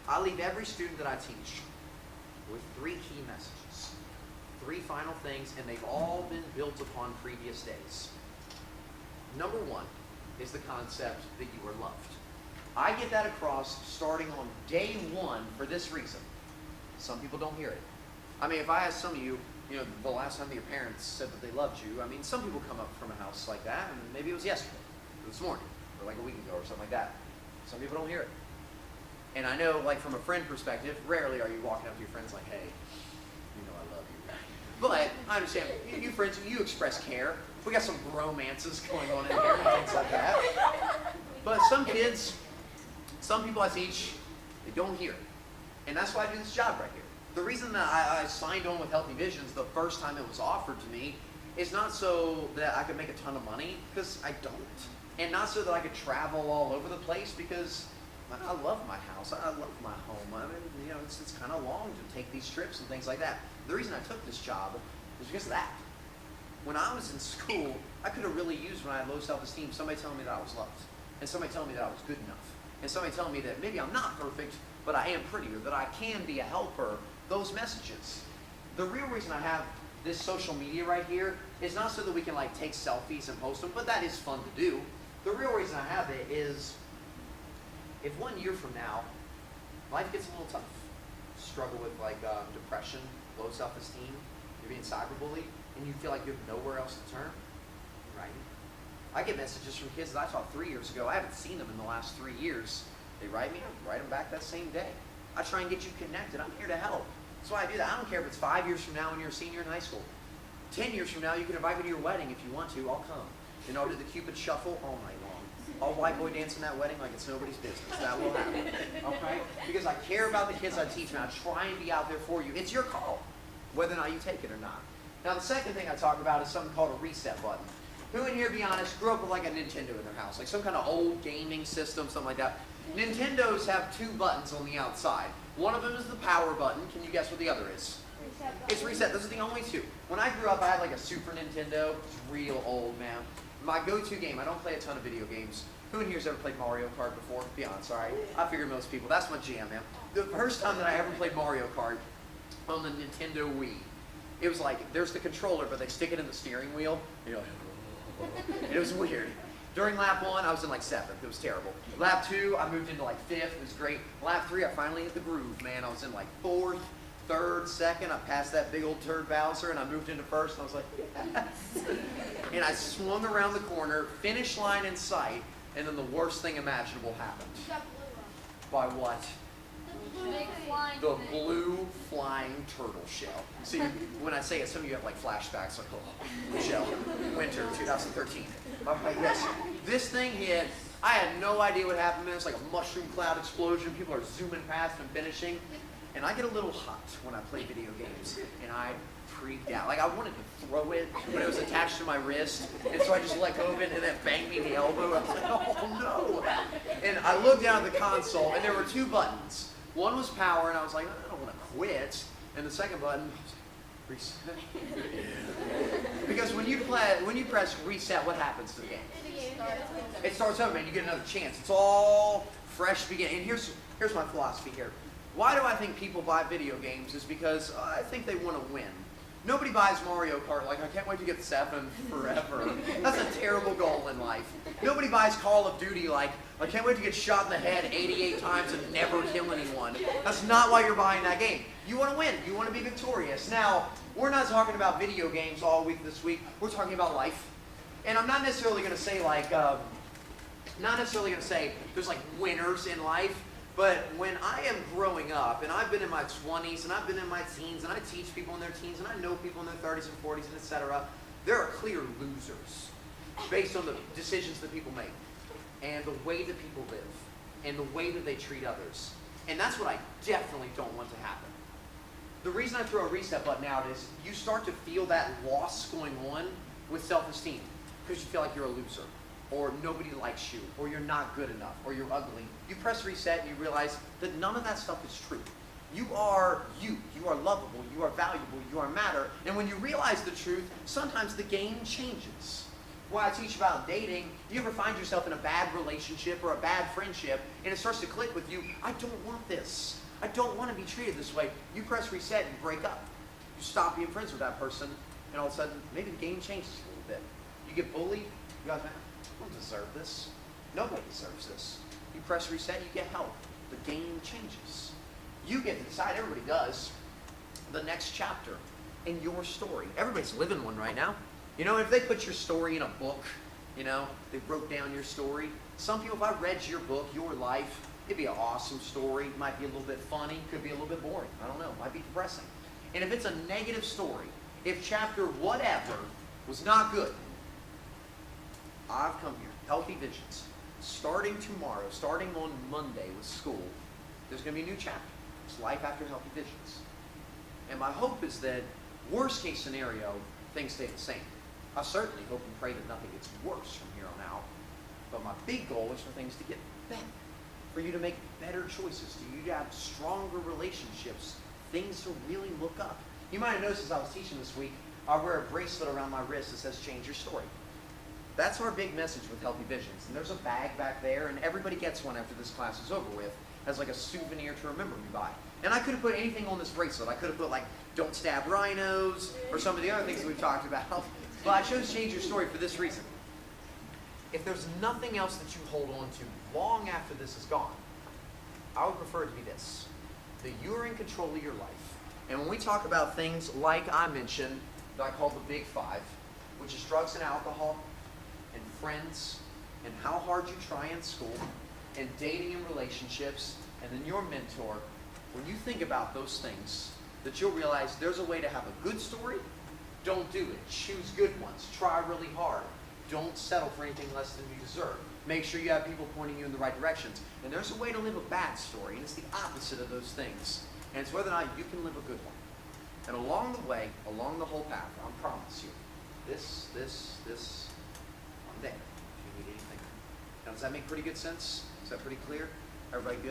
I leave every student that I teach with 3 key messages, 3 final things, and they've all been built upon previous days. Number 1 is the concept that you are loved. I get that across starting on day 1 for this reason. Some people don't hear it. I mean, if I ask some of you, the last time that your parents said that they loved you, I mean, some people come up from a house like that, and maybe it was yesterday, or this morning, or like a week ago, or something like that. Some people don't hear it. And I know, like, from a friend perspective, rarely are you walking up to your friends like, hey, I love you. But I understand, you friends, you express care. We got some romances going on in here and things like that. But some kids, some people I teach, they don't hear it. And that's why I do this job right here. The reason that I signed on with Healthy Visions the first time it was offered to me is not so that I could make a ton of money, because I don't. And not so that I could travel all over the place, because I love my house. I love my home. I mean, it's kind of long to take these trips and things like that. The reason I took this job is because of that. When I was in school, I could have really used, when I had low self-esteem, somebody telling me that I was loved, and somebody telling me that I was good enough, and somebody telling me that maybe I'm not perfect, but I am pretty, or that I can be a helper. Those messages. The real reason I have this social media right here is not so that we can like take selfies and post them, but that is fun to do. The real reason I have it is if 1 year from now, life gets a little tough, struggle with like depression, low self-esteem, you're being cyberbullied, and you feel like you have nowhere else to turn, right? I get messages from kids that I taught 3 years ago. I haven't seen them in the last 3 years. They write me, I write them back that same day. I try and get you connected. I'm here to help. That's why I do that. I don't care if it's 5 years from now when you're a senior in high school. 10 years from now, you can invite me to your wedding if you want to. I'll come. I'll do the Cupid shuffle all night long. I'll white boy dance in that wedding like it's nobody's business. That will happen. Okay? Because I care about the kids I teach, and I try and be out there for you. It's your call, whether or not you take it or not. Now, the second thing I talk about is something called a reset button. Who in here, be honest, grew up with like a Nintendo in their house? Like some kind of old gaming system, something like that. Nintendos have 2 buttons on the outside. One of them is the power button. Can you guess what the other is? Reset button. It's reset. Those are the only 2. When I grew up, I had like a Super Nintendo. It's real old, man. My go-to game, I don't play a ton of video games. Who in here has ever played Mario Kart before? Be honest, all right? I figure most people. That's my jam, man. The first time that I ever played Mario Kart on the Nintendo Wii, it was like, there's the controller, but they stick it in the steering wheel. And it was weird. During lap 1, I was in like 7th. It was terrible. Lap 2, I moved into like 5th. It was great. Lap 3, I finally hit the groove, man. I was in like 4th, 3rd, 2nd. I passed that big old turd Bowser, and I moved into 1st. And I was like, yes. And I swung around the corner, finish line in sight, and then the worst thing imaginable happened. You got blue on. By what? Big flying The thing. blue flying turtle shell. See, when I say it, some of you have like flashbacks, like, oh, blue shell, winter 2013. Okay, yes. This thing hit. I had no idea what happened. It was like a mushroom cloud explosion. People are zooming past and finishing. And I get a little hot when I play video games. And I freaked out. Like I wanted to throw it, but it was attached to my wrist. And so I just let go of it, and then banged me in the elbow. I was like, oh no. And I looked down at the console, and there were 2 buttons. One was power, and I was like, I don't want to quit. And the second button, reset. Because when you press reset, what happens to the game? It starts over, man. You get another chance. It's all fresh beginning. And here's my philosophy here. Why do I think people buy video games? Is because I think they want to win. Nobody buys Mario Kart like, I can't wait to get 7 forever. That's a terrible goal in life. Nobody buys Call of Duty like, I can't wait to get shot in the head 88 times and never kill anyone. That's not why you're buying that game. You want to win. You want to be victorious. Now, we're not talking about video games all week this week. We're talking about life. And I'm not necessarily going to say like, there's like winners in life. But when I am growing up, and I've been in my 20s, and I've been in my teens, and I teach people in their teens, and I know people in their 30s and 40s, and etc., there are clear losers based on the decisions that people make, and the way that people live, and the way that they treat others. And that's what I definitely don't want to happen. The reason I throw a reset button out is you start to feel that loss going on with self-esteem, because you feel like you're a loser, or nobody likes you, or you're not good enough, or you're ugly. You press reset and you realize that none of that stuff is true. You are you. You are lovable. You are valuable. You are matter. And when you realize the truth, sometimes the game changes. what I teach about dating, you ever find yourself in a bad relationship or a bad friendship, and it starts to click with you, I don't want this. I don't want to be treated this way. You press reset and break up. You stop being friends with that person, and all of a sudden, maybe the game changes a little bit. You get bullied, you guys, man, I don't deserve this. Nobody deserves this. You press reset, you get help. The game changes. You get to decide, everybody does, the next chapter in your story. Everybody's living one right now. You know, if they put your story in a book, you know, they wrote down your story. Some people, if I read your book, your life, it'd be an awesome story. It might be a little bit funny, could be a little bit boring. I don't know, it might be depressing. And if it's a negative story, if chapter whatever was not good, I've come here, Healthy Visions. Starting tomorrow, starting on Monday with school, there's going to be a new chapter. It's life after Healthy Visions. And my hope is that, worst case scenario, things stay the same. I certainly hope and pray that nothing gets worse from here on out. But my big goal is for things to get better. For you to make better choices, for you to have stronger relationships, things to really look up. You might have noticed as I was teaching this week, I wear a bracelet around my wrist that says change your story. That's our big message with Healthy Visions. And there's a bag back there, and everybody gets one after this class is over with as like a souvenir to remember me by. And I could have put anything on this bracelet. I could have put like, don't stab rhinos, or some of the other things that we've talked about. But I chose change your story for this reason. If there's nothing else that you hold on to long after this is gone, I would prefer it to be this, that you're in control of your life. And when we talk about things like I mentioned, that I call the big five, which is drugs and alcohol, and friends, and how hard you try in school, and dating and relationships, and then your mentor, when you think about those things, that you'll realize there's a way to have a good story. Don't do it. Choose good ones. Try really hard. Don't settle for anything less than you deserve. Make sure you have people pointing you in the right directions. And there's a way to live a bad story, and it's the opposite of those things. And it's whether or not you can live a good one. And along the way, along the whole path, I promise you, this, I'm there if you need anything. Now, does that make pretty good sense? Is that pretty clear? Everybody good?